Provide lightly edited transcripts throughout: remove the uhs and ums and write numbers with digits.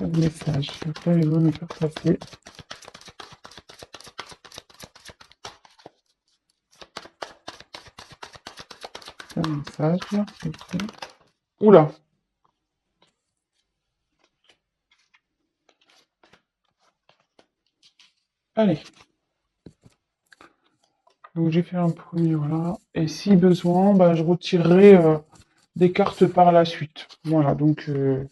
Pas de message. Après, il veut me faire passer. Un message. Ici. Oula! Allez. Donc j'ai fait un premier, voilà. Et si besoin, bah, je retirerai des cartes par la suite. Voilà, donc je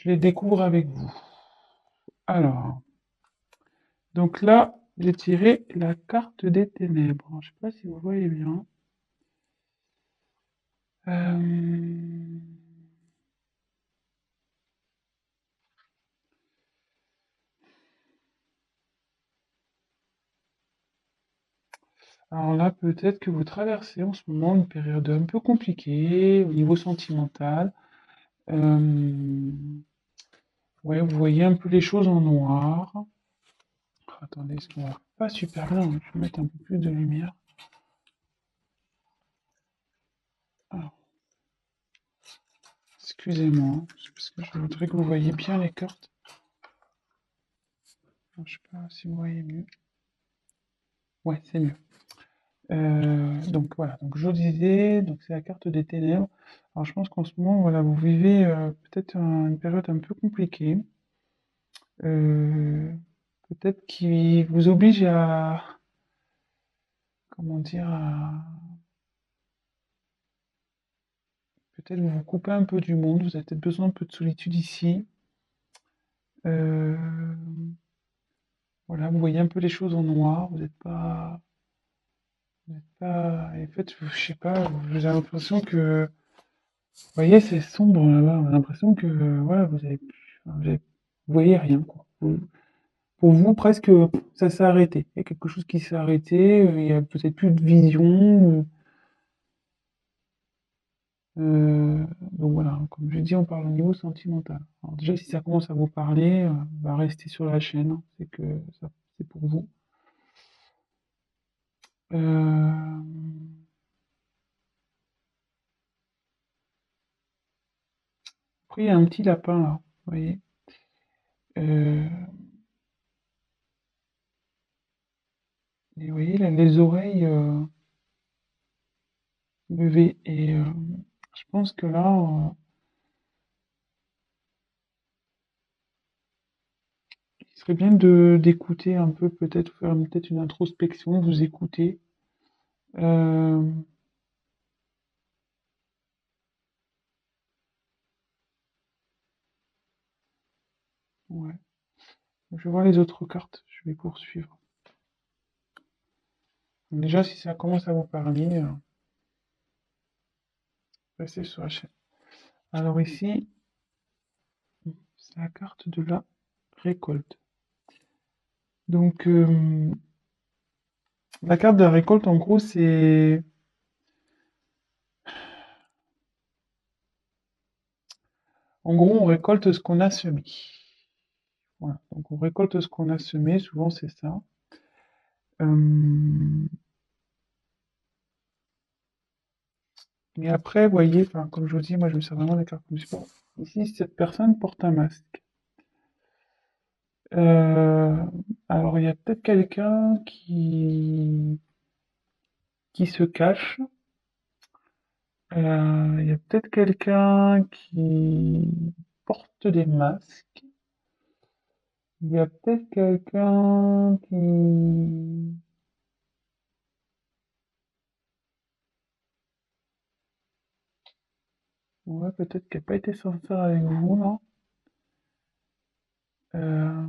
les découvre avec vous. Alors, donc là, j'ai tiré la carte des ténèbres. Je sais pas si vous voyez bien. Euh, Alors là, peut-être que vous traversez en ce moment une période un peu compliquée au niveau sentimental. Euh, Ouais, vous voyez un peu les choses en noir. Attendez, ce qu'on voit pas super bien, hein. Je vais mettre un peu plus de lumière. Alors, excusez-moi, hein, c'est parce que je voudrais que vous voyez bien les cartes. Alors, je sais pas si vous voyez mieux. Ouais, c'est mieux. Donc voilà, donc je disais, donc c'est la carte des ténèbres. Alors je pense qu'en ce moment, voilà, vous vivez peut-être une période un peu compliquée, euh, peut-être qui vous oblige à, comment dire, à peut-être vous couper un peu du monde. Vous avez peut-être besoin un peu de solitude ici. Euh, voilà, vous voyez un peu les choses en noir. Vous n'êtes pas, en fait, je sais pas. J'ai l'impression que, vous voyez, c'est sombre là-bas. On a l'impression que, voilà, vous voyez rien, quoi. Pour vous, presque, ça s'est arrêté. Il y a quelque chose qui s'est arrêté. Il y a peut-être plus de vision. Donc voilà, comme je dis, on parle au niveau sentimental. Alors déjà, si ça commence à vous parler, bah, restez sur la chaîne, hein. C'est que ça, c'est pour vous. Euh, Après, il y a un petit lapin là, vous voyez. Euh, et vous voyez, là, les oreilles levées. Et je pense que là, il serait bien de d'écouter un peu, peut-être faire peut-être une introspection, vous écouter. Euh, ouais. Je vais voir les autres cartes, je vais poursuivre. Donc déjà, si ça commence à vous parler, restez sur la chaîne. Alors ici, c'est la carte de la récolte. Donc, la carte de la récolte, en gros, c'est... En gros, on récolte ce qu'on a semé. Voilà. Donc, on récolte ce qu'on a semé, souvent c'est ça. Euh, Mais après, vous voyez, enfin, comme je vous dis, moi, je me sers vraiment des cartes comme support. Ici, cette personne porte un masque. Euh, Alors, il y a peut-être quelqu'un qui se cache. Il y a peut-être quelqu'un qui porte des masques. Il y a peut-être quelqu'un qui... Ouais, peut-être qui n'a pas été sincère avec vous, là. Euh,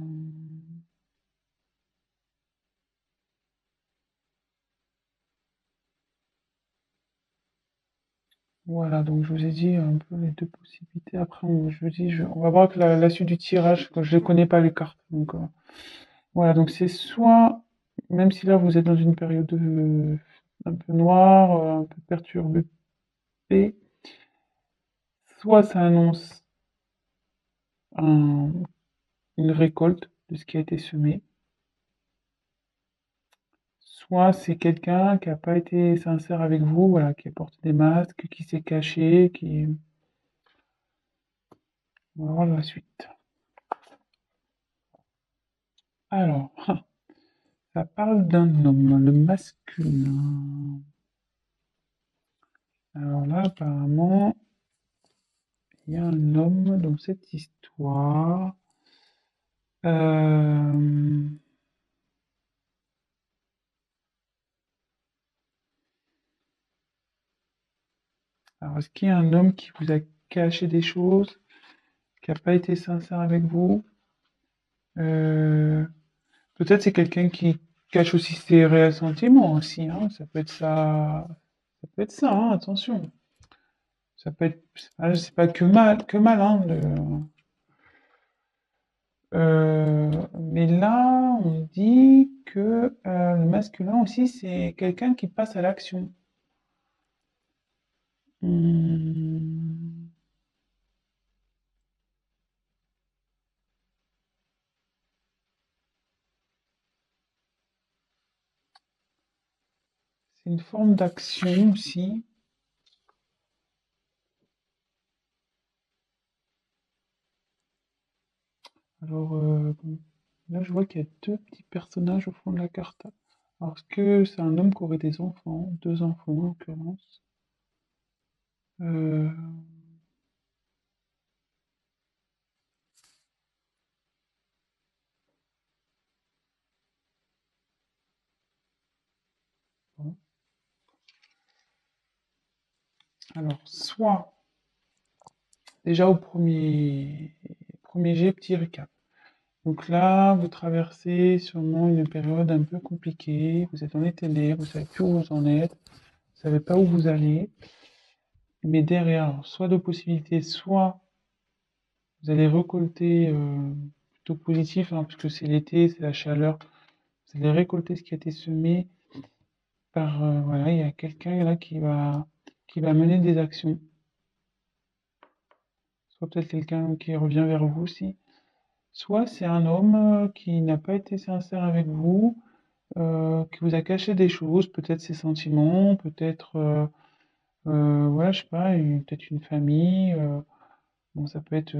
Voilà, donc je vous ai dit un peu les deux possibilités. Après, je vous dis, on va voir que la suite du tirage, que je ne connais pas les cartes. Donc, voilà, donc c'est soit, même si là vous êtes dans une période un peu noire, un peu perturbée, soit ça annonce un- une récolte de ce qui a été semé, soit c'est quelqu'un qui n'a pas été sincère avec vous, voilà, qui a porté des masques, qui s'est caché, qui... On va voir la suite. Alors, ça parle d'un homme, le masculin. Alors là, apparemment, il y a un homme dans cette histoire. Euh, Alors, est-ce qu'il y a un homme qui vous a caché des choses, qui n'a pas été sincère avec vous? Euh, Peut-être c'est quelqu'un qui cache aussi ses réels sentiments aussi, hein. Ça peut être ça. Ça peut être ça, hein, attention. Ça peut être. C'est pas que mal, hein, mais là, on dit que le masculin aussi, c'est quelqu'un qui passe à l'action. Hmm, c'est une forme d'action aussi. Alors, là, je vois qu'il y a deux petits personnages au fond de la carte. Alors, est-ce que c'est un homme qui aurait des enfants? Deux enfants, en l'occurrence. Euh, bon. Alors, soit, déjà au premier jet, petit récap. Donc là, vous traversez sûrement une période un peu compliquée. Vous êtes dans les ténèbres, vous savez plus où vous en êtes, vous savez pas où vous allez. Mais derrière, soit deux possibilités, soit vous allez récolter plutôt positif, hein, puisque c'est l'été, c'est la chaleur. Vous allez récolter ce qui a été semé par, voilà, il y a quelqu'un là qui va mener des actions. Soit peut-être quelqu'un qui revient vers vous aussi. Soit c'est un homme qui n'a pas été sincère avec vous, qui vous a caché des choses, peut-être ses sentiments, peut-être, voilà, je sais pas, peut-être une famille. Bon, ça peut être,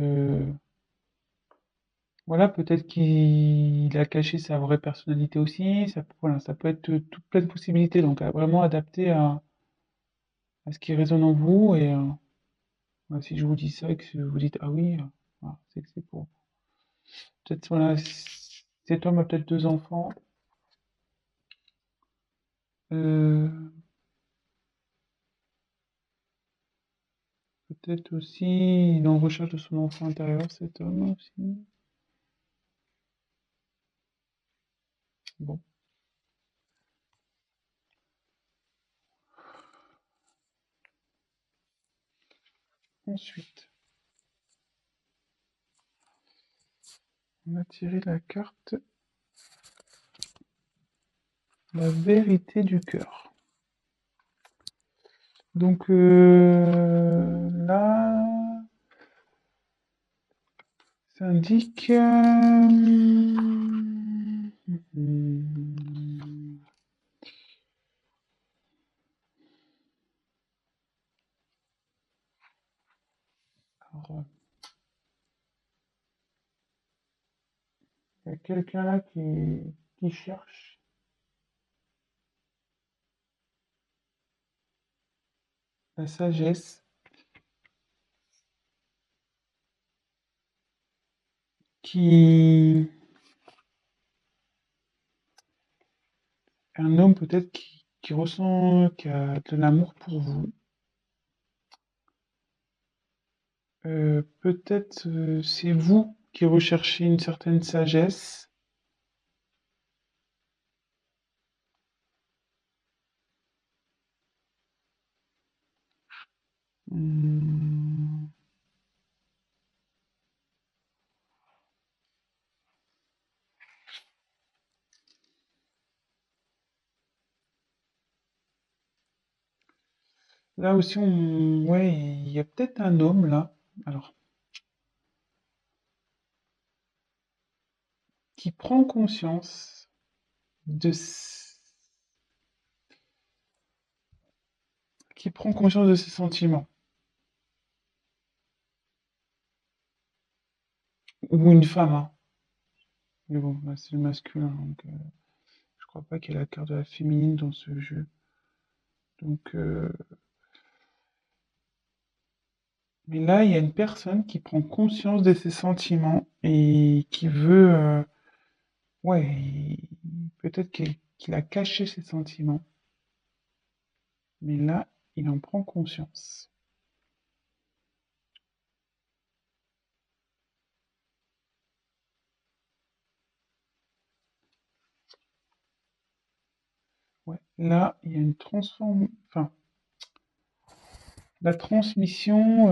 voilà, peut-être qu'il a caché sa vraie personnalité aussi. Voilà, ça peut être tout plein de possibilités. Donc, vraiment adapté à ce qui résonne en vous. Et voilà, si je vous dis ça et que vous dites ah oui, voilà, c'est que c'est pour. Peut-être, voilà, cet homme a peut-être deux enfants. Euh, Peut-être aussi, il est en recherche de son enfant intérieur, cet homme aussi. Bon, ensuite, on a tiré la carte la vérité du cœur. Donc là, ça indique. Alors, il y a quelqu'un là qui cherche la sagesse, qui. Un homme peut-être qui ressent, qui a de l'amour pour vous. Peut-être c'est vous qui recherchez une certaine sagesse. Hum, Là aussi, ouais, il y a peut-être un homme là, alors, qui prend conscience de, qui prend conscience de ses sentiments. Ou une femme, hein. Mais bon, là, c'est le masculin, donc je crois pas qu'il y ait la carte de la féminine dans ce jeu. Donc, mais là, il y a une personne qui prend conscience de ses sentiments et qui veut, ouais, peut-être qu'il a caché ses sentiments, mais là, il en prend conscience. Ouais, là, il y a une enfin, la transmission.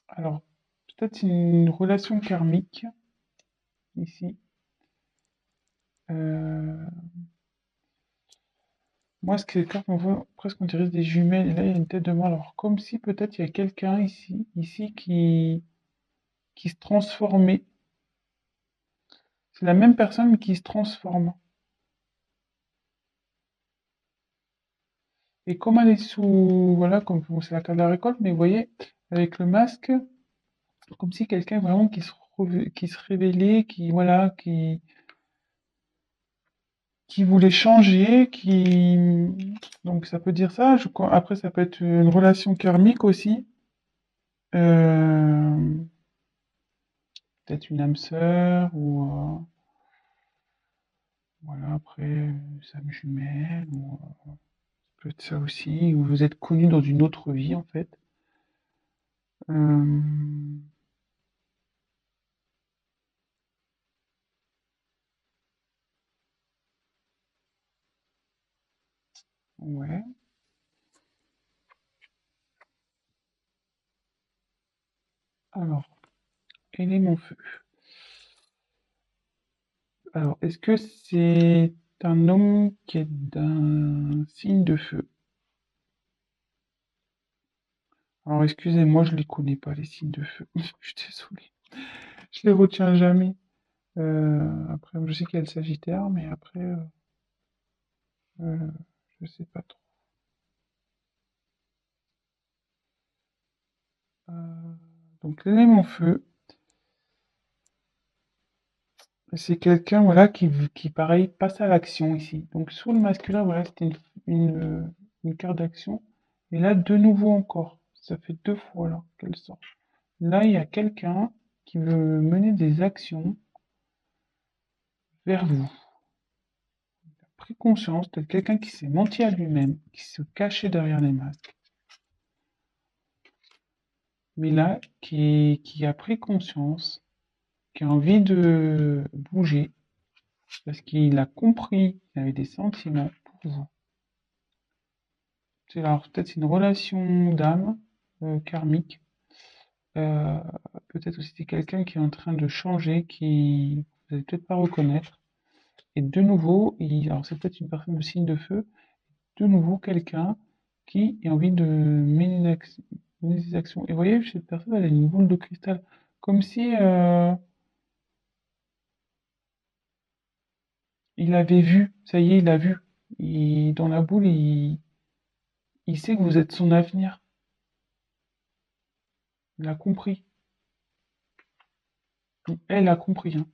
Alors, peut-être une relation karmique ici. Euh, Moi, ce que les cartes m'envoient, presque on dirait des jumelles. Et là, il y a une tête de mort. Alors, comme si peut-être il y a quelqu'un ici qui se transformait. C'est la même personne mais qui se transforme. Et comme elle est sous, voilà, comme bon, c'est la carte de la récolte, mais vous voyez, avec le masque, comme si quelqu'un vraiment qui se révélait, qui, voilà, qui voulait changer, donc ça peut dire ça. Après, ça peut être une relation karmique aussi. Euh, Peut-être une âme sœur ou voilà, après, âme jumelle ou peut-être ça aussi, ou vous êtes connu dans une autre vie en fait. Euh, ouais. Alors, élément feu. Alors, est-ce que c'est un homme qui est d'un signe de feu? Alors, excusez-moi, je les connais pas, les signes de feu. Je suis désolée. Je les retiens jamais. Après, je sais qu'il y a le Sagittaire, mais après, euh, je sais pas trop. Euh, donc, l'élément feu, c'est quelqu'un voilà, qui, pareil, passe à l'action ici. Donc, sous le masculin, voilà, c'était une carte d'action. Et là, de nouveau encore. Ça fait deux fois là qu'elle sort. Là, il y a quelqu'un qui veut mener des actions vers vous. Il a pris conscience de quelqu'un qui s'est menti à lui-même, qui se cachait derrière les masques. Mais là, qui a pris conscience, qui a envie de bouger, parce qu'il a compris qu'il avait des sentiments pour vous. C'est alors peut-être une relation d'âme karmique. Euh, Peut-être aussi c'est quelqu'un qui est en train de changer, qui vous n'allez peut-être pas reconnaître. Et de nouveau, alors c'est peut-être une personne de signe de feu, de nouveau quelqu'un qui a envie de mener des actions. Et vous voyez, cette personne, elle a une boule de cristal. Comme si il avait vu, ça y est, il a vu. Dans la boule, il sait que vous êtes son avenir. Il a compris. Elle a compris. Hein.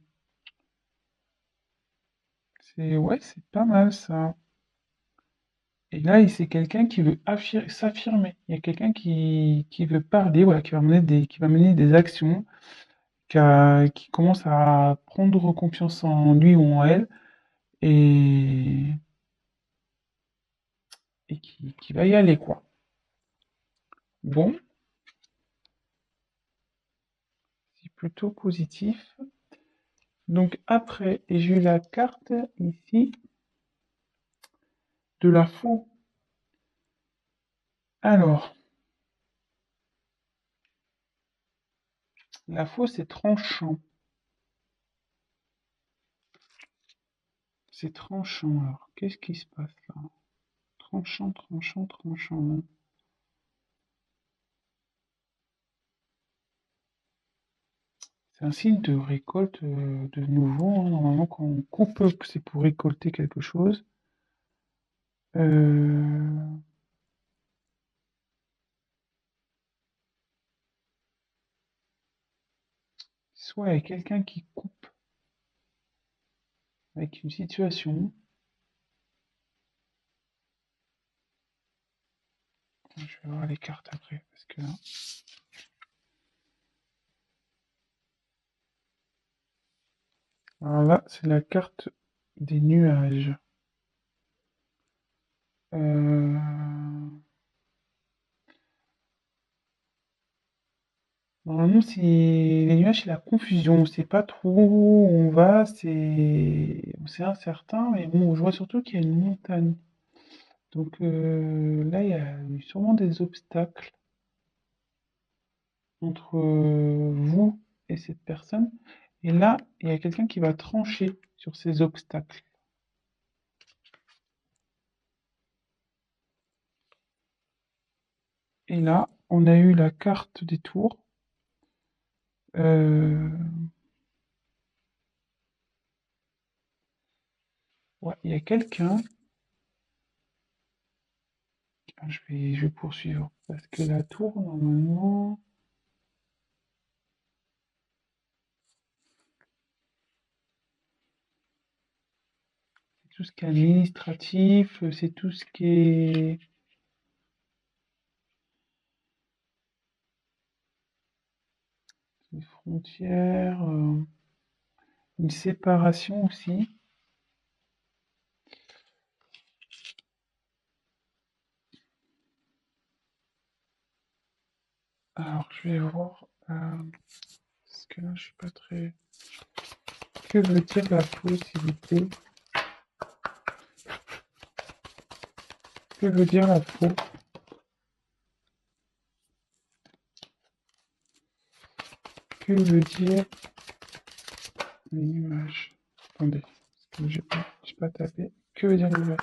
Ouais, c'est pas mal ça. Et là, c'est quelqu'un qui veut s'affirmer. Il y a quelqu'un qui veut parler, voilà, qui va mener des actions, qui commence à prendre confiance en lui ou en elle, et, et qui va y aller, quoi. Bon, c'est plutôt positif. Donc après, et j'ai eu la carte ici de la faux. Alors, la faux, c'est tranchant. C'est tranchant. Alors, qu'est-ce qui se passe là? Tranchant, tranchant, tranchant. C'est un signe de récolte de nouveau. Hein. Normalement, quand on coupe, c'est pour récolter quelque chose. Euh, soit il y a quelqu'un qui coupe avec une situation. Je vais voir les cartes après, parce que là... Alors là, c'est la carte des nuages. Euh, Normalement, c'est les nuages, c'est la confusion. On sait pas trop où on va, c'est incertain, mais bon, je vois surtout qu'il y a une montagne. Donc là, il y a eu sûrement des obstacles entre vous et cette personne. Et là, il y a quelqu'un qui va trancher sur ces obstacles. Et là, on a eu la carte des tours. Euh, ouais, il y a quelqu'un. Ah, je vais poursuivre. Parce que la tour, normalement, c'est tout ce qui est administratif, c'est tout ce qui est les frontières, une séparation aussi. Alors, je vais voir. Parce que là, je suis pas très. Que veut dire la possibilité? Que veut dire la faux? Que veut dire l'image? Attendez, parce que j'ai pas tapé. Que veut dire l'image?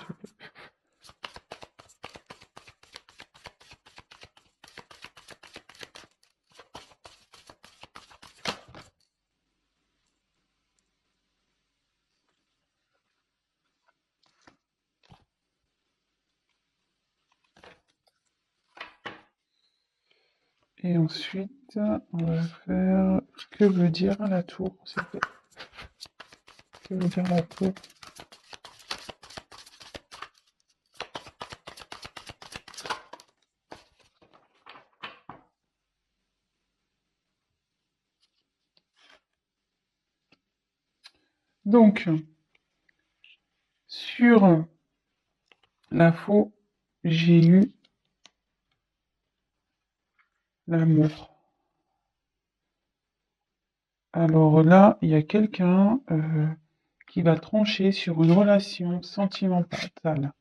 Et ensuite, on va faire que veut dire la tour, s'il vous plaît. Que veut dire la tour? Donc, sur l'info, j'ai eu l'amour. Alors là, il y a quelqu'un qui va trancher sur une relation sentimentale.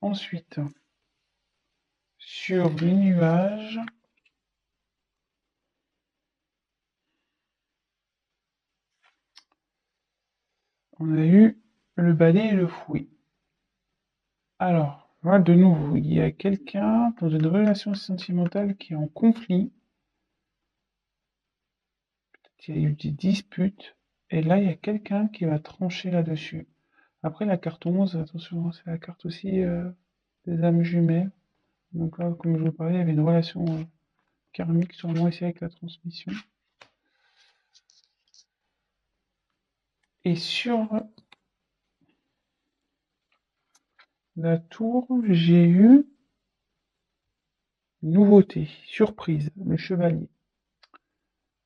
Ensuite, sur les nuages, on a eu le balai et le fouet. Alors, là, de nouveau, il y a quelqu'un dans une relation sentimentale qui est en conflit. Il y a eu des disputes. Et là, il y a quelqu'un qui va trancher là-dessus. Après, la carte 11, attention, hein, c'est la carte aussi des âmes jumelles. Donc là, comme je vous parlais, il y avait une relation karmique sûrement ici avec la transmission. Et sur la tour, j'ai eu nouveauté, surprise, le chevalier.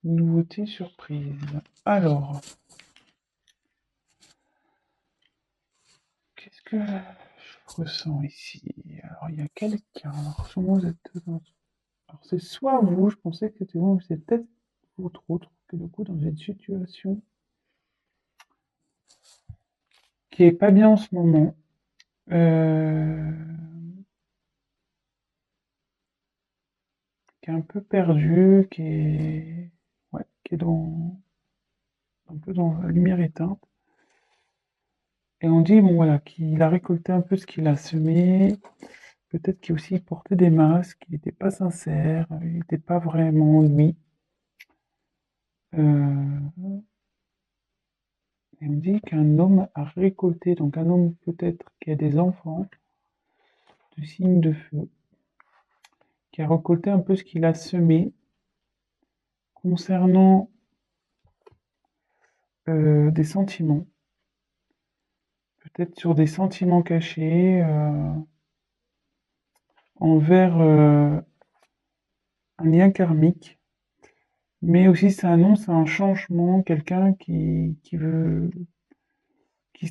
Nouveauté, surprise. Alors, qu'est-ce que je ressens ici? Alors, il y a quelqu'un. Alors, sûrement, vous êtes dans... Alors, c'est soit vous, je pensais que c'était vous, mais c'est peut-être votre autre, que du coup, dans une situation qui est pas bien en ce moment. Euh, qui est un peu perdu, ouais, qui est un peu dans la lumière éteinte. Et on dit, bon voilà, qu'il a récolté un peu ce qu'il a semé, peut-être qu'il aussi portait des masques, il n'était pas sincère, il n'était pas vraiment lui. Euh, Elle me dit qu'un homme a récolté, donc un homme peut-être qui a des enfants, de signes de feu, qui a récolté un peu ce qu'il a semé concernant des sentiments, peut-être sur des sentiments cachés envers un lien karmique, mais aussi ça annonce un changement, quelqu'un qui se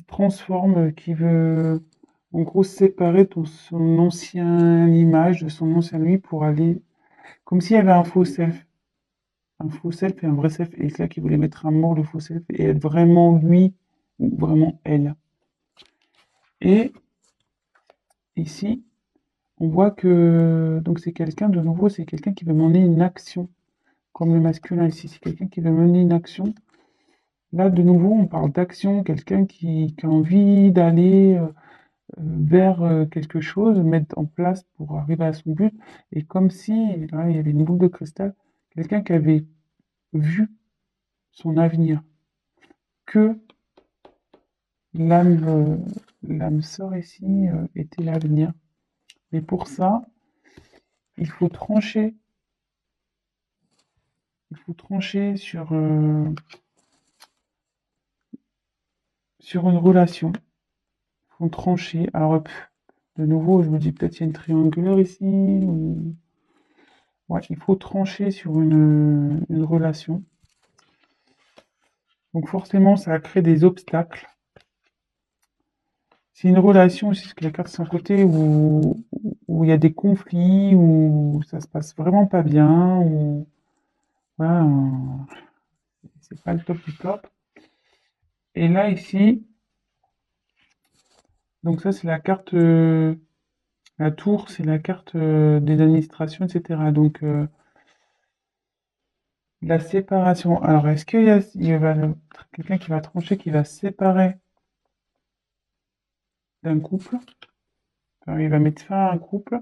transforme, qui veut en gros se séparer de son ancienne image, de son ancien lui pour aller, comme s'il y avait un faux self et un vrai self, et c'est là qu'il voulait mettre à mort le faux self et être vraiment lui ou vraiment elle. Et ici, on voit que donc c'est quelqu'un de nouveau, c'est quelqu'un qui veut mener une action, comme le masculin ici, c'est quelqu'un qui veut mener une action. Là, de nouveau, on parle d'action, quelqu'un qui a envie d'aller vers quelque chose, mettre en place pour arriver à son but. Et comme si, là, il y avait une boule de cristal, quelqu'un qui avait vu son avenir, que l'âme l'âme sœur ici était l'avenir. Mais pour ça, il faut trancher, il faut trancher sur une relation. Il faut trancher. Alors, de nouveau, je me dis peut-être qu'il y a une triangulaire ici. Ouais, il faut trancher sur une relation. Donc forcément, ça a créé des obstacles. C'est une relation, c'est ce que la carte sans côté, où il y a des conflits, où ça se passe vraiment pas bien, où voilà, c'est pas le top du top. Et là, ici, donc ça, c'est la carte, la tour, c'est la carte des administrations, etc. Donc, la séparation. Alors, est-ce quelqu'un qui va trancher, qui va se séparer d'un couple? Enfin, il va mettre fin à un couple.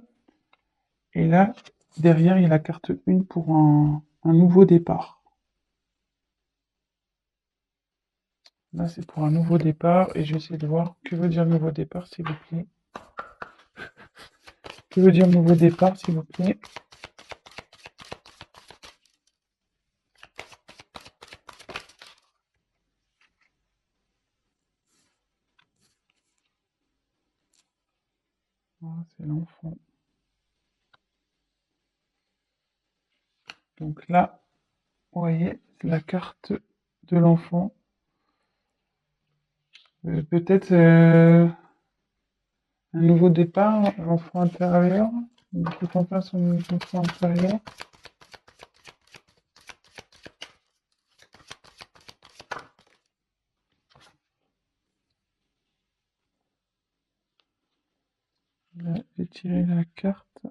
Et là, derrière, il y a la carte 1 pour un nouveau départ. Là, c'est pour un nouveau départ. Et je vais essayer de voir que veut dire nouveau départ, s'il vous plaît. Que veut dire nouveau départ, s'il vous plaît? Ah, c'est l'enfant. Donc là, vous voyez, c'est la carte de l'enfant. Peut-être un nouveau départ, l'enfant intérieur. Beaucoup confiance en l'enfant intérieur. Là, j'ai tiré la carte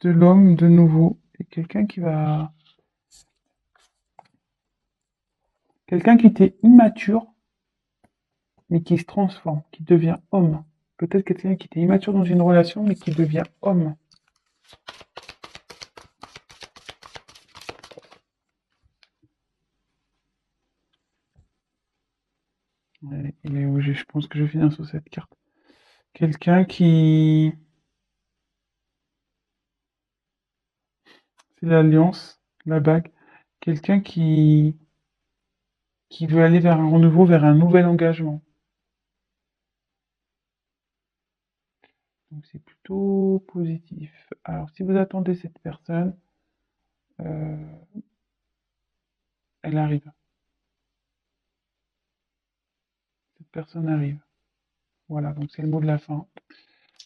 de l'homme de nouveau. Et quelqu'un qui était immature, mais qui se transforme, qui devient homme. Peut-être quelqu'un qui était immature dans une relation, mais qui devient homme. Ouais, et je pense que je vais finir sur cette carte. Quelqu'un qui... C'est l'alliance, la bague. Quelqu'un qui veut aller vers un renouveau, vers un nouvel engagement. Donc c'est plutôt positif. Alors si vous attendez cette personne, euh, elle arrive. Cette personne arrive. Voilà, donc c'est le mot de la fin.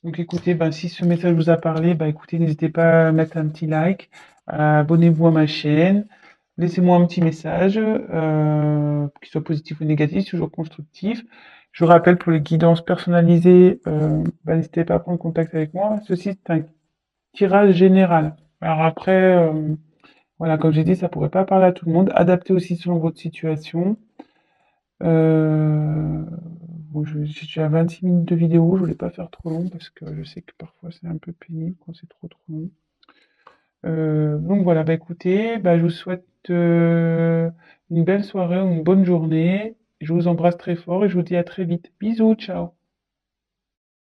Donc écoutez, ben, si ce message vous a parlé, ben, écoutez, n'hésitez pas à mettre un petit like, abonnez-vous à ma chaîne, laissez-moi un petit message, qu'il soit positif ou négatif, toujours constructif. Je vous rappelle, pour les guidances personnalisées, ben, n'hésitez pas à prendre contact avec moi. Ceci est un tirage général. Alors après, voilà, comme j'ai dit, ça pourrait pas parler à tout le monde. Adaptez aussi selon votre situation. Euh, bon, je suis à 26 minutes de vidéo, je voulais pas faire trop long parce que je sais que parfois c'est un peu pénible quand c'est trop long. Donc voilà, bah écoutez, bah, je vous souhaite une belle soirée ou une bonne journée. Je vous embrasse très fort et je vous dis à très vite. Bisous, ciao.